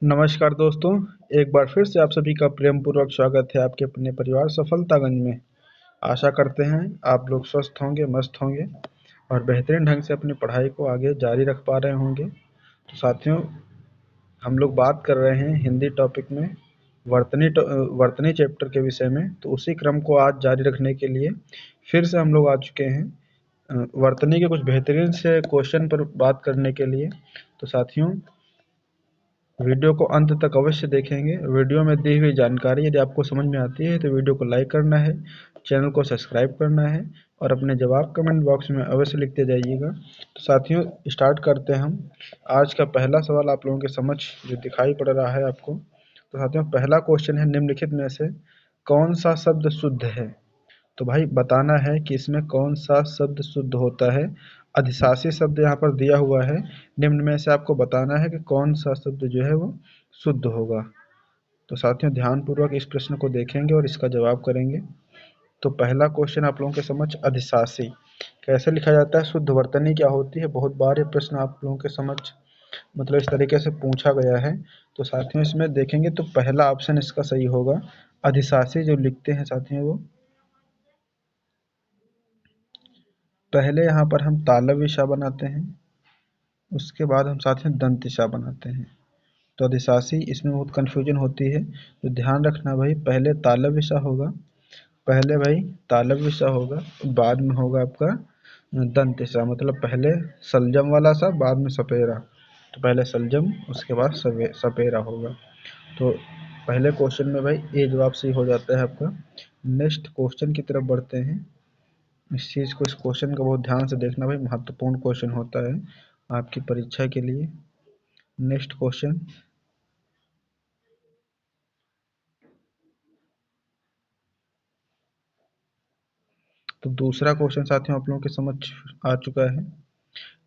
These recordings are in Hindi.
नमस्कार दोस्तों। एक बार फिर से आप सभी का प्रेम पूर्वक स्वागत है आपके अपने परिवार सफलतागंज में। आशा करते हैं आप लोग स्वस्थ होंगे, मस्त होंगे और बेहतरीन ढंग से अपनी पढ़ाई को आगे जारी रख पा रहे होंगे। तो साथियों, हम लोग बात कर रहे हैं हिंदी टॉपिक में वर्तनी चैप्टर के विषय में। तो उसी क्रम को आज जारी रखने के लिए फिर से हम लोग आ चुके हैं वर्तनी के कुछ बेहतरीन से क्वेश्चन पर बात करने के लिए। तो साथियों, वीडियो को अंत तक अवश्य देखेंगे। वीडियो में दी हुई जानकारी यदि आपको समझ में आती है तो वीडियो को लाइक करना है, चैनल को सब्सक्राइब करना है और अपने जवाब कमेंट बॉक्स में अवश्य लिखते जाइएगा। तो साथियों, स्टार्ट करते हैं हम। आज का पहला सवाल आप लोगों के समक्ष जो दिखाई पड़ रहा है आपको। तो साथियों, पहला क्वेश्चन है, निम्नलिखित में से कौन सा शब्द शुद्ध है। तो भाई बताना है कि इसमें कौन सा शब्द शुद्ध होता है। अधिशासी शब्द यहाँ पर दिया हुआ है, निम्न में से आपको बताना है कि कौन सा शब्द जो है वो शुद्ध होगा। तो साथियों, ध्यानपूर्वक इस प्रश्न को देखेंगे और इसका जवाब करेंगे। तो पहला क्वेश्चन आप लोगों के समक्ष, अधिशासी कैसे लिखा जाता है, शुद्ध वर्तनी क्या होती है। बहुत बार ये प्रश्न आप लोगों के समक्ष मतलब इस तरीके से पूछा गया है। तो साथियों, इसमें देखेंगे तो पहला ऑप्शन इसका सही होगा। अधिशासी जो लिखते हैं साथियों, वो पहले यहाँ पर हम तालव्य श बनाते हैं, उसके बाद हम साथ में दंत श बनाते हैं। तो अधिशासी इसमें बहुत कन्फ्यूजन होती है। तो ध्यान रखना भाई, पहले तालव्य श होगा, पहले भाई तालव्य श होगा, बाद में होगा आपका दंत श, मतलब पहले सलजम वाला सा, बाद में सपेरा। तो पहले सलजम, उसके बाद सपेरा होगा। तो पहले क्वेश्चन में भाई ए जवाब सही हो जाता है आपका। नेक्स्ट क्वेश्चन की तरफ बढ़ते हैं। इस चीज़ को, इस क्वेश्चन को बहुत ध्यान से देखना भाई, महत्वपूर्ण क्वेश्चन होता है आपकी परीक्षा के लिए। नेक्स्ट क्वेश्चन, तो दूसरा क्वेश्चन साथियों आप लोगों के समक्ष आ चुका है।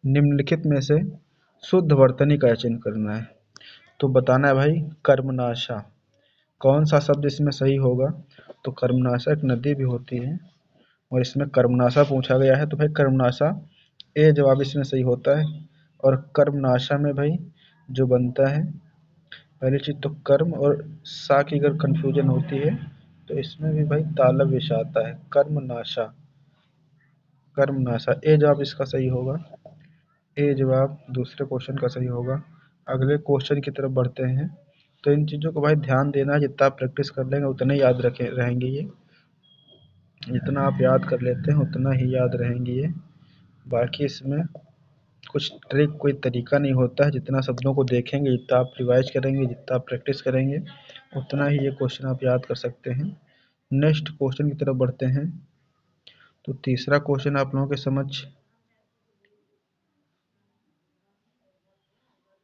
निम्नलिखित में से शुद्ध वर्तनी का चयन करना है। तो बताना है भाई, कर्मनाशा कौन सा शब्द इसमें सही होगा। तो कर्मनाशा एक नदी भी होती है और इसमें कर्मनाशा पूछा गया है। तो भाई कर्मनाशा ए जवाब इसमें सही होता है। और कर्मनाशा में भाई जो बनता है, पहली चीज तो कर्म और सा की अगर कंफ्यूजन होती है तो इसमें भी भाई तालव्य श आता है, कर्मनाशा, कर्मनाशा ए जवाब इसका सही होगा। ए जवाब दूसरे क्वेश्चन का सही होगा। अगले क्वेश्चन की तरफ बढ़ते हैं। तो इन चीज़ों को भाई ध्यान देना है, जितना आप प्रैक्टिस कर लेंगे उतने याद रखे रहेंगे ये। जितना आप याद कर लेते हैं उतना ही याद रहेंगे ये। बाकी इसमें कुछ ट्रिक, कोई तरीका नहीं होता है। जितना शब्दों को देखेंगे, जितना आप रिवाइज करेंगे, जितना आप प्रैक्टिस करेंगे, उतना ही ये क्वेश्चन आप याद कर सकते हैं। नेक्स्ट क्वेश्चन की तरफ बढ़ते हैं। तो तीसरा क्वेश्चन आप लोगों के समझ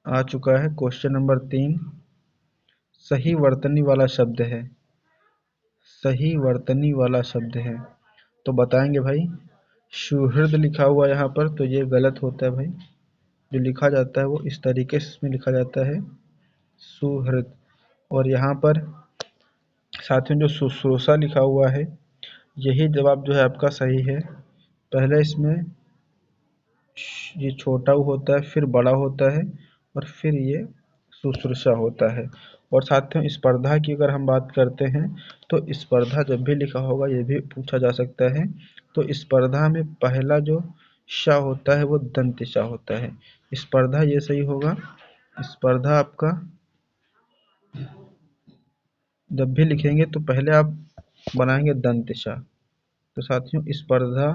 आ चुका है। क्वेश्चन नंबर 3 सही वर्तनी वाला शब्द है, सही वर्तनी वाला शब्द है। तो बताएंगे भाई, सुहृद लिखा हुआ यहाँ पर, तो ये गलत होता है भाई। जो लिखा जाता है वो इस तरीके से इसमें लिखा जाता है, सुहृद। और यहाँ पर साथ में जो शुश्रूषा लिखा हुआ है, यही जवाब जो है आपका सही है। पहले इसमें ये छोटा ऊ होता है, फिर बड़ा होता है और फिर ये शुश्रूषा होता है। और साथ में स्पर्धा की अगर हम बात करते हैं तो स्पर्धा जब भी लिखा होगा ये भी पूछा जा सकता है। तो स्पर्धा में पहला जो श होता है वो दंत श होता है। स्पर्धा ये सही होगा। स्पर्धा आपका जब भी लिखेंगे तो पहले आप बनाएंगे दंत श। तो साथियों, स्पर्धा,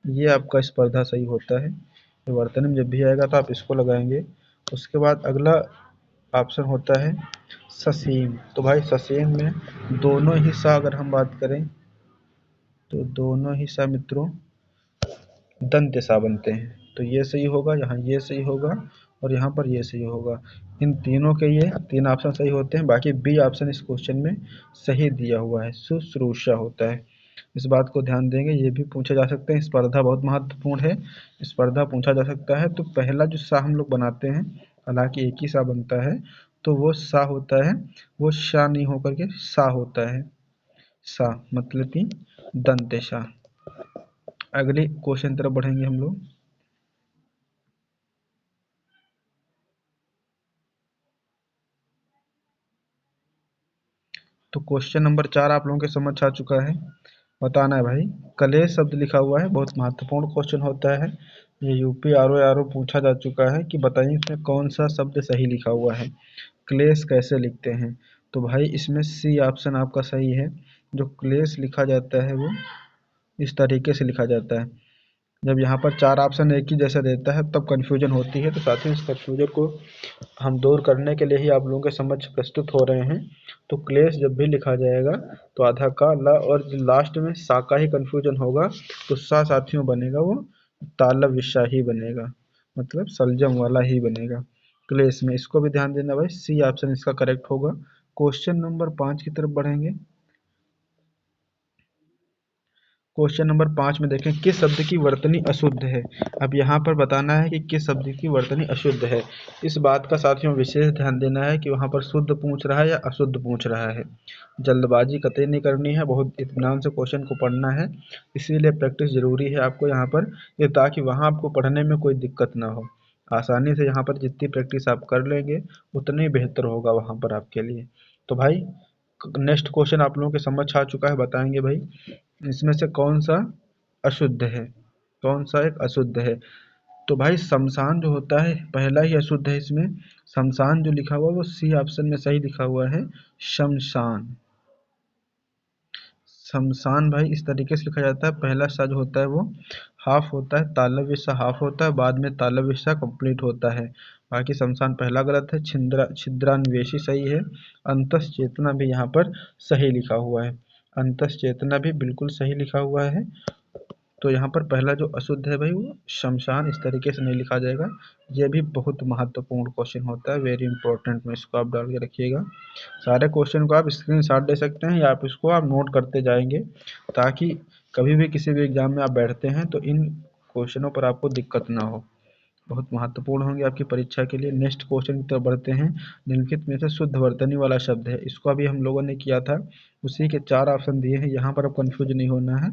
ये आपका स्पर्धा सही होता है। तो वर्तनी में जब भी आएगा तो आप इसको लगाएंगे। उसके बाद अगला ऑप्शन होता है ससीम। तो भाई ससीम में दोनों ही सा अगर हम बात करें तो दोनों ही सा मित्रों दंत सा बनते हैं। तो ये सही होगा, यहाँ ये सही होगा और यहाँ पर ये सही होगा। इन तीनों के ये तीन ऑप्शन सही होते हैं। बाकी बी ऑप्शन इस क्वेश्चन में सही दिया हुआ है, शुश्रूषा होता है। इस बात को ध्यान देंगे, ये भी पूछा जा सकते हैं। स्पर्धा बहुत महत्वपूर्ण है, स्पर्धा पूछा जा सकता है। तो पहला जो सा हम लोग बनाते हैं, हालांकि एक ही सा बनता है, तो वो सा होता है, वो शा नहीं होकर के सा होता है। सा मतलब कि दंत सा। अगले क्वेश्चन तरफ बढ़ेंगे हम लोग। तो क्वेश्चन नंबर 4 आप लोगों के समझ आ चुका है। बताना है भाई, कलेश शब्द लिखा हुआ है, बहुत महत्वपूर्ण क्वेश्चन होता है। ये यूपी आर ओ पूछा जा चुका है कि बताइए इसमें कौन सा शब्द सही लिखा हुआ है, क्लेश कैसे लिखते हैं। तो भाई इसमें सी ऑप्शन आपका सही है। जो क्लेश लिखा जाता है वो इस तरीके से लिखा जाता है। जब यहाँ पर 4 ऑप्शन एक ही जैसा देता है तब कन्फ्यूजन होती है। तो साथियों इस कन्फ्यूजन को हम दूर करने के लिए ही आप लोगों के समक्ष प्रस्तुत हो रहे हैं। तो क्लेश जब भी लिखा जाएगा तो आधा का ला और लास्ट में सा का ही कन्फ्यूजन होगा, तो सा साथियों बनेगा वो तालब विशा ही बनेगा, मतलब सलजम वाला ही बनेगा क्लेश में। इसको भी ध्यान देना भाई, सी ऑप्शन इसका करेक्ट होगा। क्वेश्चन नंबर 5 की तरफ बढ़ेंगे। क्वेश्चन नंबर 5 में देखें, किस शब्द की वर्तनी अशुद्ध है। अब यहाँ पर बताना है कि किस शब्द की वर्तनी अशुद्ध है। इस बात का साथियों विशेष ध्यान देना है कि वहाँ पर शुद्ध पूछ रहा है या अशुद्ध पूछ रहा है। जल्दबाजी कतई नहीं करनी है, बहुत इत्मीनान से क्वेश्चन को पढ़ना है। इसीलिए प्रैक्टिस जरूरी है आपको यहाँ पर, ये ताकि वहाँ आपको पढ़ने में कोई दिक्कत ना हो। आसानी से यहाँ पर जितनी प्रैक्टिस आप कर लेंगे उतनी बेहतर होगा वहाँ पर आपके लिए। तो भाई नेक्स्ट क्वेश्चन आप लोगों के समझ आ चुका है। बताएंगे भाई इसमें से कौन सा अशुद्ध है, कौन सा एक अशुद्ध है। तो भाई शमशान जो होता है पहला ही अशुद्ध है इसमें। शमशान जो लिखा हुआ है वो सी ऑप्शन में सही लिखा हुआ है, शमशान। शमशान भाई इस तरीके से लिखा जाता है, पहला सा जो होता है वो हाफ होता है, तालव्य सा हाफ होता है, बाद में तालव्य सा कंप्लीट होता है। बाकी शमशान पहला गलत है, छिद्रान्वेषी सही है, अंतस चेतना भी यहाँ पर सही लिखा हुआ है, अंतस चेतना भी बिल्कुल सही लिखा हुआ है। तो यहाँ पर पहला जो अशुद्ध है भाई वो शमशान, इस तरीके से नहीं लिखा जाएगा। ये भी बहुत महत्वपूर्ण क्वेश्चन होता है, वेरी इंपॉर्टेंट में इसको आप डाल के रखिएगा। सारे क्वेश्चन को आप स्क्रीनशॉट ले सकते हैं या आप इसको आप नोट करते जाएंगे, ताकि कभी भी किसी भी एग्जाम में आप बैठते हैं तो इन क्वेश्चनों पर आपको दिक्कत ना हो, बहुत महत्वपूर्ण होंगे आपकी परीक्षा के लिए। नेक्स्ट क्वेश्चन की तरफ बढ़ते हैं। निम्नलिखित में से शुद्ध वर्तनी वाला शब्द है, इसको अभी हम लोगों ने किया था, उसी के 4 ऑप्शन दिए हैं, यहाँ पर अब कंफ्यूज नहीं होना है।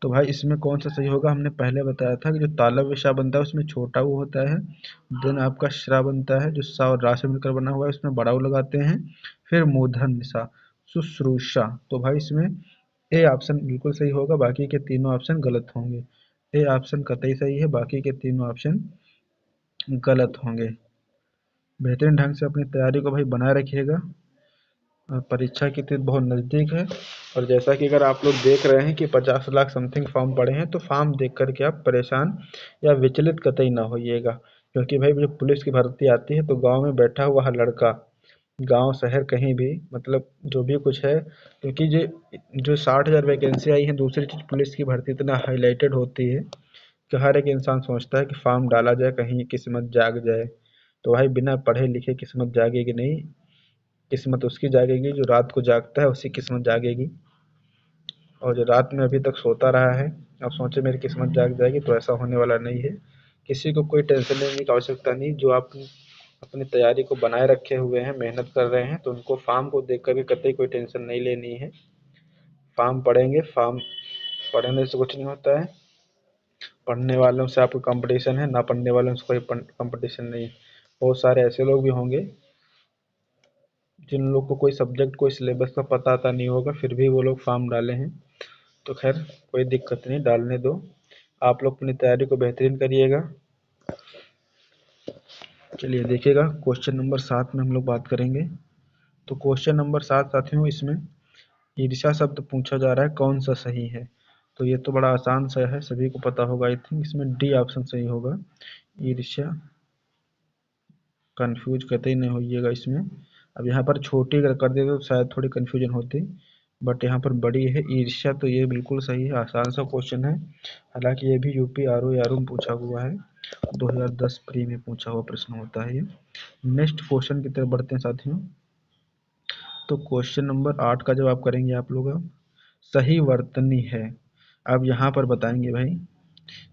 तो भाई इसमें कौन सा सही होगा, हमने पहले बताया था कि जो तालव्य श बनता है उसमें छोटा ऊ होता है, देन आपका श्रा बनता है जो सा और रा से मिलकर बना हुआ है, उसमें बड़ा ऊ लगाते हैं, फिर मूर्धन्य सा शुश्रूषा। तो भाई इसमें ए ऑप्शन बिल्कुल सही होगा, बाकी के तीनों ऑप्शन गलत होंगे। ए ऑप्शन कतई सही है, बाकी के तीनों ऑप्शन गलत होंगे। बेहतरीन ढंग से अपनी तैयारी को भाई बनाए रखिएगा, परीक्षा की तिथि बहुत नज़दीक है। और जैसा कि अगर आप लोग देख रहे हैं कि 50 लाख समथिंग फॉर्म पड़े हैं, तो फॉर्म देख करके आप परेशान या विचलित कतई ना होइएगा, क्योंकि भाई जब पुलिस की भर्ती आती है तो गांव में बैठा हुआ हर लड़का, गांव शहर कहीं भी, मतलब जो भी कुछ है, क्योंकि जो 60,000 वैकेंसी आई हैं, दूसरी चीज़ पुलिस की भर्ती इतना हाईलाइटेड होती है कि हर एक इंसान सोचता है कि फॉर्म डाला जाए, कहीं किस्मत जाग जाए। तो भाई बिना पढ़े लिखे किस्मत जागेगी नहीं, किस्मत उसकी जागेगी जो रात को जागता है, उसकी किस्मत जागेगी। और जो रात में अभी तक सोता रहा है, अब सोचे मेरी किस्मत जाग जाएगी, तो ऐसा होने वाला नहीं है। किसी को कोई टेंशन लेने की आवश्यकता नहीं। जो आप अपनी तैयारी को बनाए रखे हुए हैं, मेहनत कर रहे हैं, तो उनको फॉर्म को देख कर भी कतई कोई टेंशन नहीं लेनी है। फॉर्म पढ़ेंगे, फॉर्म पढ़ने से कुछ नहीं होता है, पढ़ने वालों से आपको कंपटीशन है, ना पढ़ने वालों से कोई कंपटीशन नहीं है। बहुत सारे ऐसे लोग भी होंगे जिन लोग को कोई सब्जेक्ट कोई सिलेबस का पता आता नहीं होगा, फिर भी वो लोग फॉर्म डाले हैं। तो खैर कोई दिक्कत नहीं, डालने दो। आप लोग अपनी तैयारी को बेहतरीन करिएगा। चलिए देखिएगा क्वेश्चन नंबर 7 में हम लोग बात करेंगे। तो क्वेश्चन नंबर 7 साथियों, इसमें ईर्ष्या शब्द पूछा जा रहा है, कौन सा सही है। तो ये तो बड़ा आसान सा है, सभी को पता होगा। आई थिंक इसमें डी ऑप्शन सही होगा, ईर्ष्या। कंफ्यूज कतई नहीं होइएगा इसमें। अब यहाँ पर छोटी अगर कर देते तो शायद थोड़ी कन्फ्यूजन होती, बट यहाँ पर बड़ी है ईर्ष्या, तो ये बिल्कुल सही है, आसान सा क्वेश्चन है। हालांकि ये भी यूपी आर ओ में पूछा हुआ है, 2010 प्री में पूछा हुआ प्रश्न होता है ये। नेक्स्ट क्वेश्चन की तरफ बढ़ते हैं साथियों। तो क्वेश्चन नंबर 8 का जवाब करेंगे आप लोग। अब सही वर्तनी है, अब यहाँ पर बताएंगे भाई,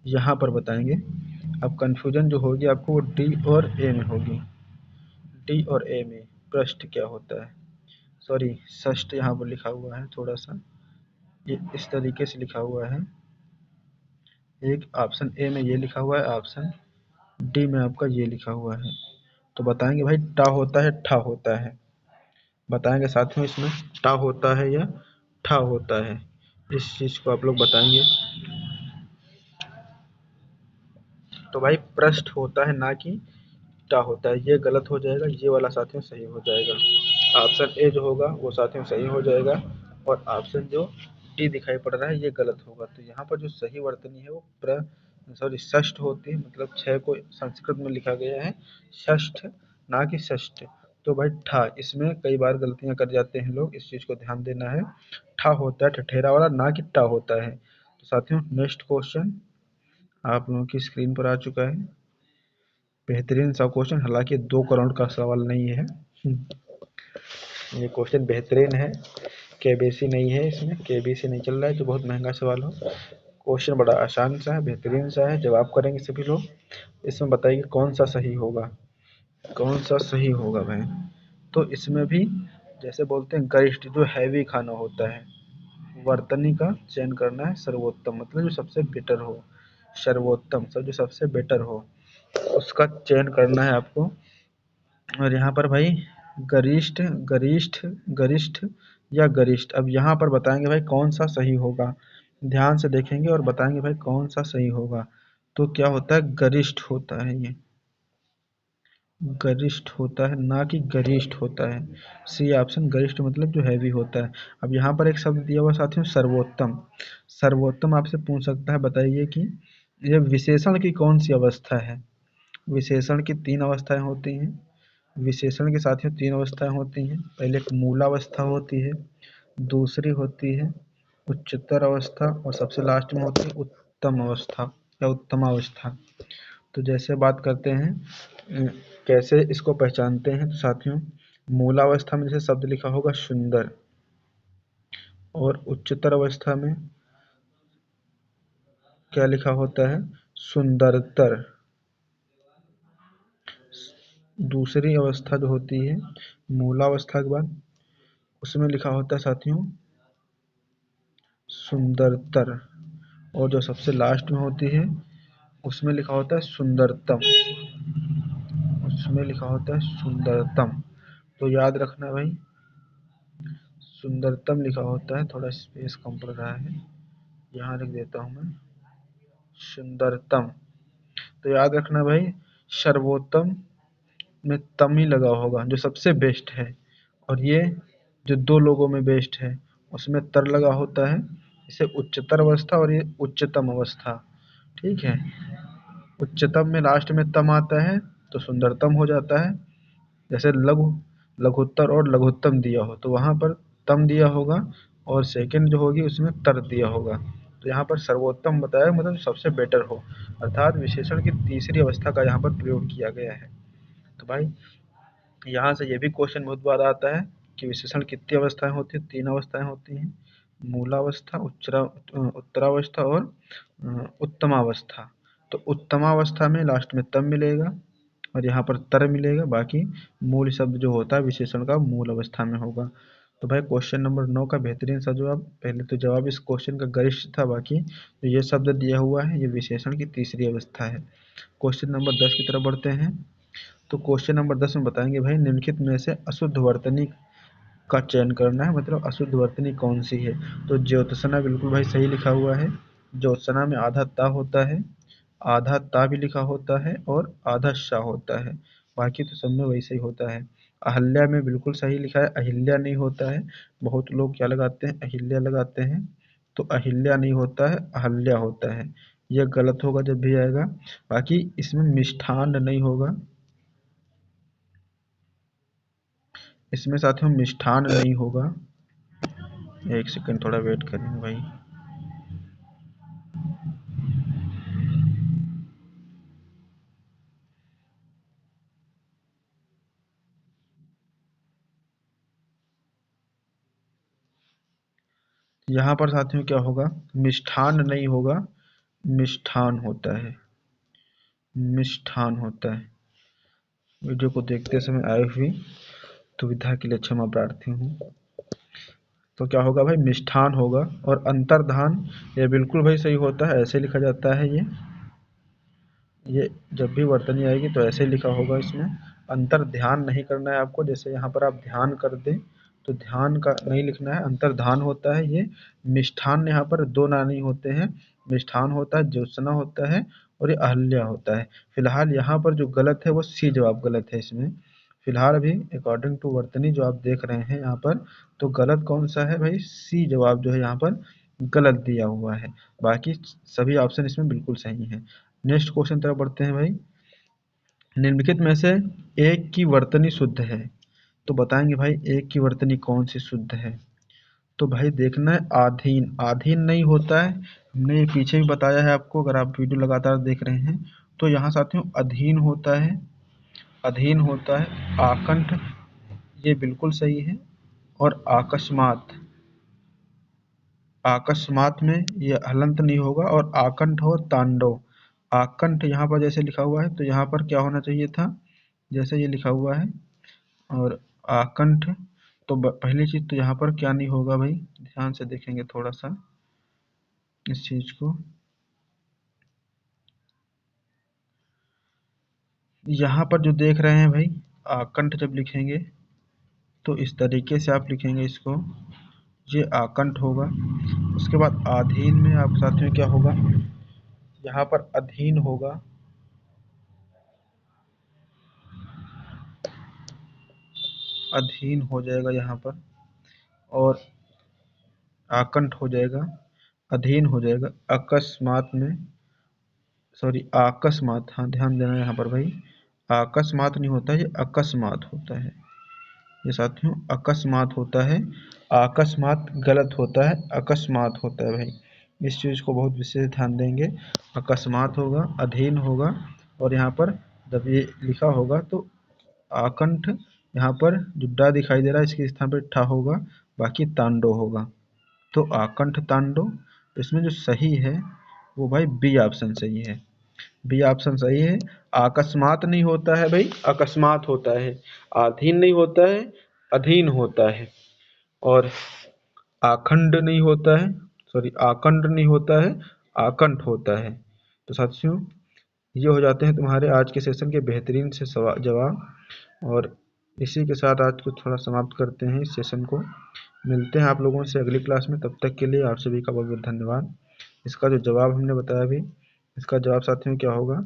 यहाँ पर बताएंगे। अब कन्फ्यूजन जो होगी आपको वो डी और ए में होगी। डी और ए में पृष्ठ क्या होता है, सॉरी षष्ठ यहाँ पर लिखा हुआ है थोड़ा सा, ये इस तरीके से लिखा हुआ है। एक ऑप्शन ए में ये लिखा हुआ है, ऑप्शन डी में आपका ये लिखा हुआ है। तो बताएंगे भाई टा होता है ठा होता है, बताएंगे साथियों इसमें टा होता है या ठा होता है, इस चीज को आप लोग बताएंगे। तो भाई पृष्ठ होता है ना कि टा होता है, ये गलत हो जाएगा, ये वाला साथियों सही हो जाएगा। ऑप्शन ए जो होगा वो साथियों सही हो जाएगा, और ऑप्शन जो डी दिखाई पड़ रहा है ये गलत होगा। तो यहाँ पर जो सही वर्तनी है वो षष्ठ होती है, मतलब छह को संस्कृत में लिखा गया है षष्ठ, ना कि षष्ठ। तो भाई ठा, इसमें कई बार गलतियां कर जाते हैं लोग, इस चीज को ध्यान देना है। ठा होता है ठठेरा वाला, ना कि टा होता है। तो साथियों नेक्स्ट क्वेश्चन आप लोगों की स्क्रीन पर आ चुका है। बेहतरीन सा क्वेश्चन, हालांकि 2 करोड़ का सवाल नहीं है। ये क्वेश्चन बेहतरीन है, केबीसी नहीं है, इसमें केबीसी नहीं चल रहा है जो बहुत महंगा सवाल हो। क्वेश्चन बड़ा आसान सा है, बेहतरीन सा है, जवाब करेंगे सभी लोग। इसमें बताइए कौन सा सही होगा, कौन सा सही होगा भाई। तो इसमें भी जैसे बोलते हैं गरिष्ठ, जो हैवी खाना होता है, वर्तनी का चयन करना है सर्वोत्तम, मतलब जो सबसे बेटर हो, सर्वोत्तम सब जो सबसे बेटर हो उसका चयन करना है आपको। और यहाँ पर भाई गरिष्ठ, गरिष्ठ, गरिष्ठ या गरिष्ठ, अब यहाँ पर बताएंगे भाई कौन सा सही होगा। ध्यान से देखेंगे और बताएंगे भाई कौन सा सही होगा। तो क्या होता है, गरिष्ठ होता है ये, गरिष्ठ होता है ना कि गरिष्ठ होता है। सी ऑप्शन गरिष्ठ मतलब जो हैवी होता है। अब यहाँ पर एक शब्द दिया हुआ साथियों सर्वोत्तम। सर्वोत्तम आपसे पूछ सकता है, बताइए कि ये विशेषण की कौन सी अवस्था है। विशेषण की 3 अवस्थाएं होती हैं। विशेषण के साथियों 3 अवस्थाएं होती हैं। पहले एक मूलावस्था होती है, दूसरी होती है उच्चतर अवस्था, और सबसे लास्ट में होती है उत्तम अवस्था या उत्तमावस्था। तो जैसे बात करते हैं कैसे इसको पहचानते हैं, तो साथियों मूलावस्था में जैसे शब्द लिखा होगा सुंदर, और उच्चतर अवस्था में क्या लिखा होता है, सुंदरतर। दूसरी अवस्था जो होती है मूलावस्था के बाद, उसमें लिखा होता है साथियों सुंदरतर, और जो सबसे लास्ट में होती है उसमें लिखा होता है सुंदरतम, उसमें लिखा होता है सुंदरतम। तो याद रखना भाई सुंदरतम लिखा होता है, थोड़ा स्पेस कम पड़ रहा है, यहाँ लिख देता हूँ मैं सुंदरतम। तो याद रखना भाई सर्वोत्तम में तम ही लगा होगा, जो सबसे बेस्ट है, और ये जो 2 लोगों में बेस्ट है उसमें तर लगा होता है। इसे उच्चतर अवस्था और ये उच्चतम अवस्था, ठीक है। उच्चतम में लास्ट में तम आता है तो सुंदरतम हो जाता है। जैसे लघु, लघुत्तर और लघुत्तम दिया हो तो वहाँ पर तम दिया होगा, और सेकंड जो होगी उसमें तर दिया होगा। तो यहाँ पर सर्वोत्तम बताया, मतलब सबसे बेटर हो, अर्थात विशेषण की तीसरी अवस्था का यहाँ पर प्रयोग किया गया है। तो भाई यहाँ से ये भी क्वेश्चन बहुत बार आता है कि विशेषण कितनी अवस्थाएं होती हैं, 3 अवस्थाएं होती हैं, मूलावस्था, उत्तरावस्था और उत्तमावस्था। तो उत्तमावस्था में लास्ट में तम मिलेगा और यहाँ पर तर मिलेगा, बाकी मूल शब्द जो होता है विशेषण का मूल अवस्था में होगा। तो भाई क्वेश्चन नंबर 9 का बेहतरीन सा जवाब, पहले तो जवाब इस क्वेश्चन का गरिष्ठ था, बाकी तो ये शब्द दिया हुआ है ये विशेषण की तीसरी अवस्था है। क्वेश्चन नंबर 10 की तरफ बढ़ते हैं। तो क्वेश्चन नंबर 10 में बताएंगे भाई निम्नलिखित में से अशुद्ध वर्तनी का चयन करना है, मतलब अशुद्ध वर्तनी कौन सी है। तो ज्योत्सना बिल्कुल भाई सही लिखा हुआ है। ज्योत्सना में आधा ता होता है, आधा ता भी लिखा होता है और आधा शा होता है, बाकी तो सब में वैसे ही होता है। अहल्या में बिल्कुल सही लिखा है, अहिल्या नहीं होता है। बहुत लोग क्या लगाते हैं, अहिल्या लगाते हैं, तो अहिल्या नहीं होता है, अहल्या होता है। यह गलत होगा जब भी आएगा। बाकी इसमें मिष्ठान नहीं होगा, इसमें साथियों मिष्ठान नहीं होगा। एक सेकंड थोड़ा वेट करेंगे भाई। यहाँ पर साथियों क्या होगा, मिष्ठान नहीं होगा, मिष्ठान होता है, मिष्ठान होता है। वीडियो को देखते समय आई हुई दुविधा के लिए क्षमा प्रार्थी हूँ। तो क्या होगा भाई मिष्ठान होगा, और अंतर्धान ये बिल्कुल भाई सही होता है, ऐसे लिखा जाता है ये जब भी वर्तनी आएगी तो ऐसे लिखा होगा। इसमें अंतर ध्यान नहीं करना है आपको, जैसे यहाँ पर आप ध्यान कर दें तो ध्यान का नहीं लिखना है, अंतर्धान होता है ये। मिष्ठान यहाँ पर दो नानी होते हैं, मिष्ठान होता है, ज्योत्सना होता है और ये अहल्या होता है। फिलहाल यहाँ पर जो गलत है वो सी जवाब गलत है इसमें। फिलहाल अभी अकॉर्डिंग टू वर्तनी जो आप देख रहे हैं यहाँ पर, तो गलत कौन सा है भाई? सी जवाब जो है यहाँ पर गलत दिया हुआ है। बाकी सभी ऑप्शन इसमें बिल्कुल सही है। नेक्स्ट क्वेश्चन तरफ बढ़ते हैं भाई। निम्नलिखित में से एक की वर्तनी शुद्ध है, तो बताएंगे भाई एक की वर्तनी कौन सी शुद्ध है। तो भाई देखना है, आधीन, आधीन नहीं होता है, हमने ये पीछे भी बताया है आपको, अगर आप वीडियो लगातार देख रहे हैं तो यहाँ साथियों अधीन होता है, अधीन होता है। आकंठ ये बिल्कुल सही है। और अकस्मात, अकस्मात में ये हलंत नहीं होगा। और आकंठ और तांडव, आकंठ यहाँ पर जैसे लिखा हुआ है तो यहाँ पर क्या होना चाहिए था, जैसे ये लिखा हुआ है। और आकंठ, तो पहली चीज तो यहाँ पर क्या नहीं होगा भाई, ध्यान से देखेंगे थोड़ा सा इस चीज को। यहाँ पर जो देख रहे हैं भाई, आकंठ जब लिखेंगे तो इस तरीके से आप लिखेंगे इसको, ये आकंठ होगा। उसके बाद अधीन में आप साथियों क्या होगा, यहाँ पर अधीन होगा, अधीन हो जाएगा यहाँ पर। और आकंठ हो जाएगा, अधीन हो जाएगा। अकस्मात में, सॉरी अकस्मात, हाँ ध्यान देना यहाँ पर भाई, अकस्मात नहीं होता है, ये अकस्मात होता है। ये साथियों अकस्मात होता है, अकस्मात गलत होता है, अकस्मात होता है भाई। इस चीज़ को बहुत विशेष ध्यान देंगे। अकस्मात होगा, अधीन होगा। और यहाँ पर जब ये लिखा होगा तो आकंठ, यहाँ पर जो डा दिखाई दे रहा है इसके स्थान पर ठा होगा, बाकी तांडव होगा। तो आकंठ तांडव, इसमें जो सही है वो भाई बी ऑप्शन सही है, बी ऑप्शन सही है। अकस्मात नहीं होता है भाई, अकस्मात होता है। अधीन नहीं होता है, अधीन होता है। और आखंड नहीं होता है, सॉरी आकंड नहीं होता है, आकंठ होता है। तो साथियों ये हो जाते हैं तुम्हारे आज के सेशन के बेहतरीन से जवाब। और इसी के साथ आज को थोड़ा समाप्त करते हैं इस सेशन को। मिलते हैं आप लोगों से अगली क्लास में, तब तक के लिए आप सभी का बहुत बहुत धन्यवाद। इसका जो जवाब हमने बताया अभी, इसका जवाब साथियों क्या होगा,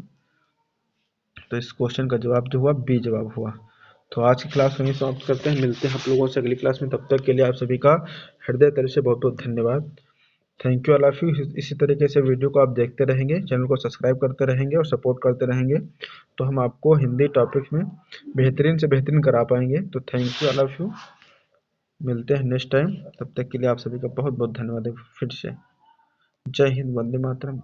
तो इस क्वेश्चन का जवाब जो हुआ बी जवाब हुआ। तो आज की क्लास वहीं समाप्त करते हैं, मिलते हैं आप लोगों से अगली क्लास में, तब तक के लिए आप सभी का हृदय तल से बहुत बहुत धन्यवाद। Thank you all of you. इसी तरीके से वीडियो को आप देखते रहेंगे, चैनल को सब्सक्राइब करते रहेंगे और सपोर्ट करते रहेंगे, तो हम आपको हिंदी टॉपिक में बेहतरीन से बेहतरीन करा पाएंगे। तो thank you all of you, मिलते हैं नेक्स्ट टाइम, तब तक के लिए आप सभी का बहुत बहुत धन्यवाद फिर से। जय हिंद, वंदे मातरम।